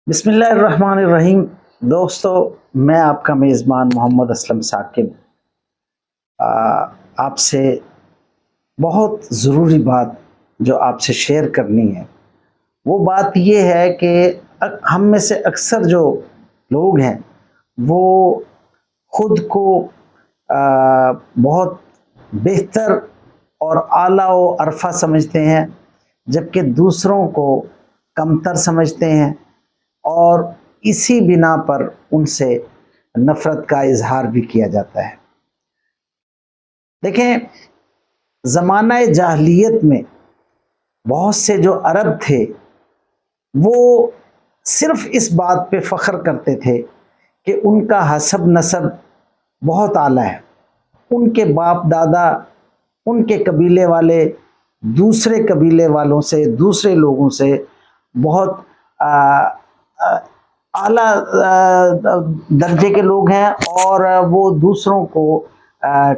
بسم اللہ الرحمن الرحیم۔ دوستو، میں آپ کا میزبان محمد اسلم ثاقب آپ سے بہت ضروری بات جو آپ سے شیئر کرنی ہے، وہ بات یہ ہے کہ ہم میں سے اکثر جو لوگ ہیں وہ خود کو بہت بہتر اور اعلیٰ و عرفہ سمجھتے ہیں، جبکہ دوسروں کو کمتر سمجھتے ہیں، اور اسی بنا پر ان سے نفرت کا اظہار بھی کیا جاتا ہے۔ دیکھیں، زمانہ جاہلیت میں بہت سے جو عرب تھے وہ صرف اس بات پہ فخر کرتے تھے کہ ان کا حسب نسب بہت اعلیٰ ہے، ان کے باپ دادا، ان کے قبیلے والے دوسرے قبیلے والوں سے، دوسرے لوگوں سے بہت اعلیٰ درجے کے لوگ ہیں، اور وہ دوسروں کو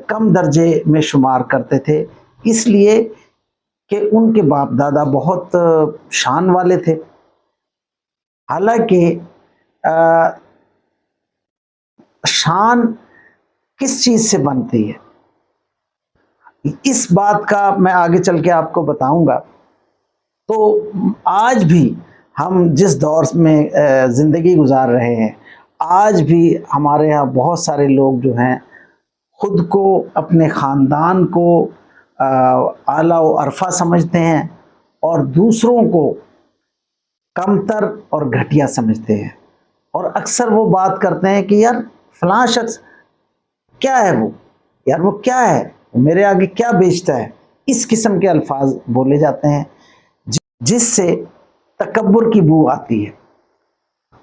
کم درجے میں شمار کرتے تھے، اس لیے کہ ان کے باپ دادا بہت شان والے تھے۔ حالانکہ شان کس چیز سے بنتی ہے، اس بات کا میں آگے چل کے آپ کو بتاؤں گا۔ تو آج بھی ہم جس دور میں زندگی گزار رہے ہیں، آج بھی ہمارے ہاں بہت سارے لوگ جو ہیں خود کو، اپنے خاندان کو اعلیٰ و عرفہ سمجھتے ہیں، اور دوسروں کو کمتر اور گھٹیا سمجھتے ہیں، اور اکثر وہ بات کرتے ہیں کہ یار فلاں شخص کیا ہے، وہ کیا ہے، وہ میرے آگے کیا بیچتا ہے، اس قسم کے الفاظ بولے جاتے ہیں جس سے تکبر کی بو آتی ہے۔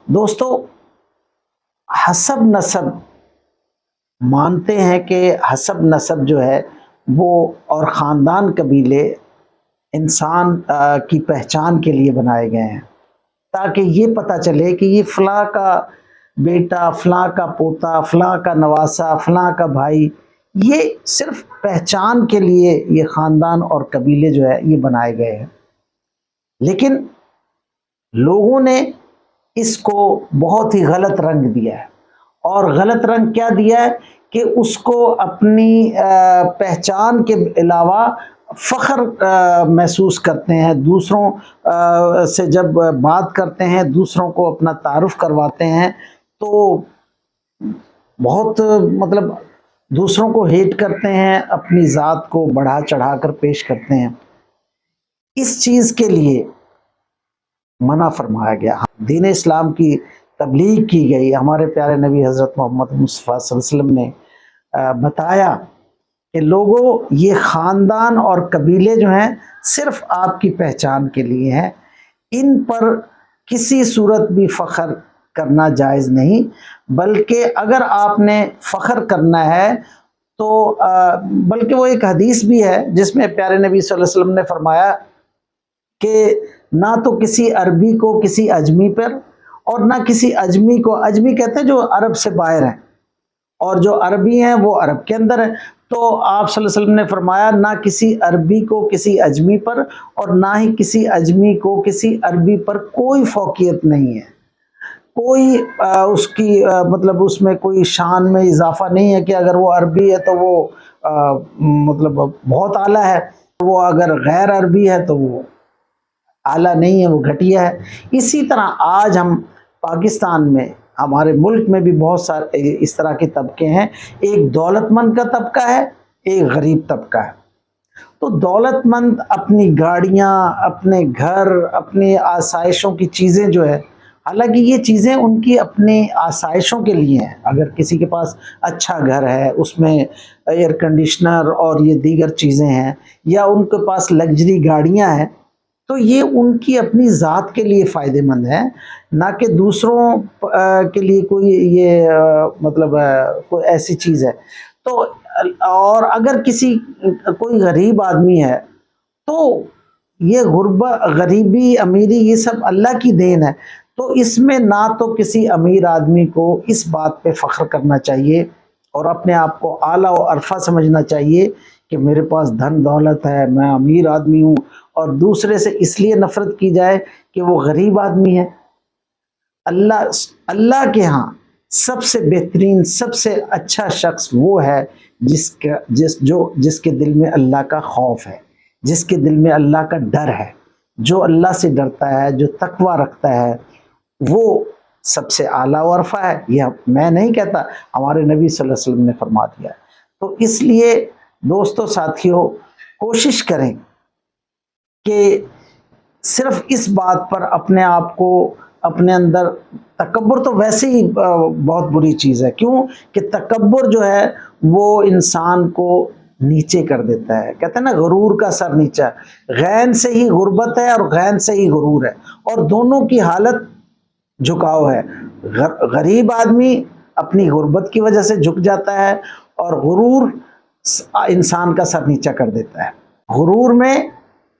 دوستو، حسب نسب مانتے ہیں کہ حسب نسب جو ہے وہ، اور خاندان قبیلے انسان کی پہچان کے لیے بنائے گئے ہیں، تاکہ یہ پتہ چلے کہ یہ فلاں کا بیٹا، فلاں کا پوتا، فلاں کا نواسا، فلاں کا بھائی، یہ صرف پہچان کے لیے یہ خاندان اور قبیلے جو ہے یہ بنائے گئے ہیں۔ لیکن لوگوں نے اس کو بہت ہی غلط رنگ دیا ہے، اور غلط رنگ کیا دیا ہے کہ اس کو اپنی پہچان کے علاوہ فخر محسوس کرتے ہیں، دوسروں سے جب بات کرتے ہیں، دوسروں کو اپنا تعارف کرواتے ہیں تو بہت دوسروں کو ہیٹ کرتے ہیں، اپنی ذات کو بڑھا چڑھا کر پیش کرتے ہیں۔ اس چیز کے لیے منع فرمایا گیا، دین اسلام کی تبلیغ کی گئی، ہمارے پیارے نبی حضرت محمد مصطفیٰ صلی اللہ علیہ وسلم نے بتایا کہ لوگوں، یہ خاندان اور قبیلے جو ہیں صرف آپ کی پہچان کے لیے ہیں، ان پر کسی صورت بھی فخر کرنا جائز نہیں، بلکہ اگر آپ نے فخر کرنا ہے تو بلکہ وہ ایک حدیث بھی ہے جس میں پیارے نبی صلی اللہ علیہ وسلم نے فرمایا کہ نہ تو کسی عربی کو کسی اجمی پر، اور نہ کسی اجمی کو، اجمی کہتے ہیں جو عرب سے باہر ہیں، اور جو عربی ہیں وہ عرب کے اندر ہیں، تو آپ صلی اللہ علیہ وسلم نے فرمایا نہ کسی عربی کو کسی اجمی پر، اور نہ ہی کسی اجمی کو کسی عربی پر کوئی فوقیت نہیں ہے، کوئی اس کی اس میں کوئی شان میں اضافہ نہیں ہے کہ اگر وہ عربی ہے تو وہ بہت اعلیٰ ہے، وہ اگر غیر عربی ہے تو وہ اعلیٰ نہیں ہے، وہ گھٹیا ہے۔ اسی طرح آج ہم پاکستان میں، ہمارے ملک میں بھی بہت سارے اس طرح کے طبقے ہیں، ایک دولت مند کا طبقہ ہے، ایک غریب طبقہ ہے۔ تو دولت مند اپنی گاڑیاں، اپنے گھر، اپنی آسائشوں کی چیزیں جو ہے، حالانکہ یہ چیزیں ان کی اپنی آسائشوں کے لیے ہیں، اگر کسی کے پاس اچھا گھر ہے، اس میں ایئر کنڈیشنر اور یہ دیگر چیزیں ہیں، یا ان کے پاس لگژری گاڑیاں ہیں، تو یہ ان کی اپنی ذات کے لیے فائدہ مند ہے، نہ کہ دوسروں کے لیے کوئی یہ کوئی ایسی چیز ہے۔ تو اور اگر کوئی غریب آدمی ہے تو یہ غریبی، امیری، یہ سب اللہ کی دین ہے، تو اس میں نہ تو کسی امیر آدمی کو اس بات پہ فخر کرنا چاہیے اور اپنے آپ کو اعلیٰ و عرفہ سمجھنا چاہیے کہ میرے پاس دھن دولت ہے، میں امیر آدمی ہوں، اور دوسرے سے اس لیے نفرت کی جائے کہ وہ غریب آدمی ہے۔ اللہ کے ہاں سب سے بہترین، سب سے اچھا شخص وہ ہے جس کے دل میں اللہ کا خوف ہے، جس کے دل میں اللہ کا ڈر ہے، جو اللہ سے ڈرتا ہے، جو تقوی رکھتا ہے، وہ سب سے اعلیٰ و عرفہ ہے۔ یہ میں نہیں کہتا، ہمارے نبی صلی اللہ علیہ وسلم نے فرما دیا ہے۔ تو اس لیے دوستو ساتھیوں، کوشش کریں کہ صرف اس بات پر اپنے آپ کو، اپنے اندر تکبر تو ویسے ہی بہت بری چیز ہے، کیوں کہ تکبر جو ہے وہ انسان کو نیچے کر دیتا ہے۔ کہتے ہیں نا غرور کا سر نیچا، غین سے ہی غربت ہے اور غین سے ہی غرور ہے، اور دونوں کی حالت جھکاؤ ہے۔ غریب آدمی اپنی غربت کی وجہ سے جھک جاتا ہے، اور غرور انسان کا سر نیچا کر دیتا ہے۔ غرور میں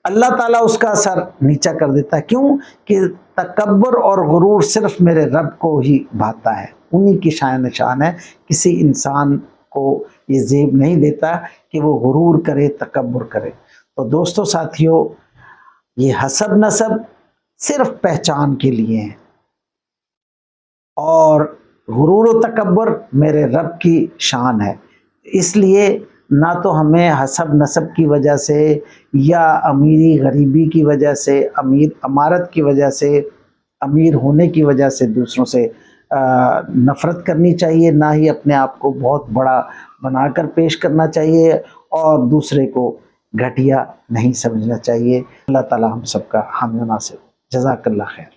اللہ تعالیٰ اس کا سر نیچا کر دیتا ہے، کیوں کہ تکبر اور غرور صرف میرے رب کو ہی بھاتا ہے، انہی کی شان ہے۔ کسی انسان کو یہ زیب نہیں دیتا کہ وہ غرور کرے، تکبر کرے۔ تو دوستو ساتھیوں، یہ حسب نسب صرف پہچان کے لیے ہیں، اور غرور و تکبر میرے رب کی شان ہے۔ اس لیے نہ تو ہمیں حسب نسب کی وجہ سے، یا امیری غریبی کی وجہ سے، امارت کی وجہ سے، امیر ہونے کی وجہ سے دوسروں سے نفرت کرنی چاہیے، نہ ہی اپنے آپ کو بہت بڑا بنا کر پیش کرنا چاہیے، اور دوسرے کو گھٹیا نہیں سمجھنا چاہیے۔ اللہ تعالی ہم سب کا حامی و ناصر۔ جزاک اللہ خیر۔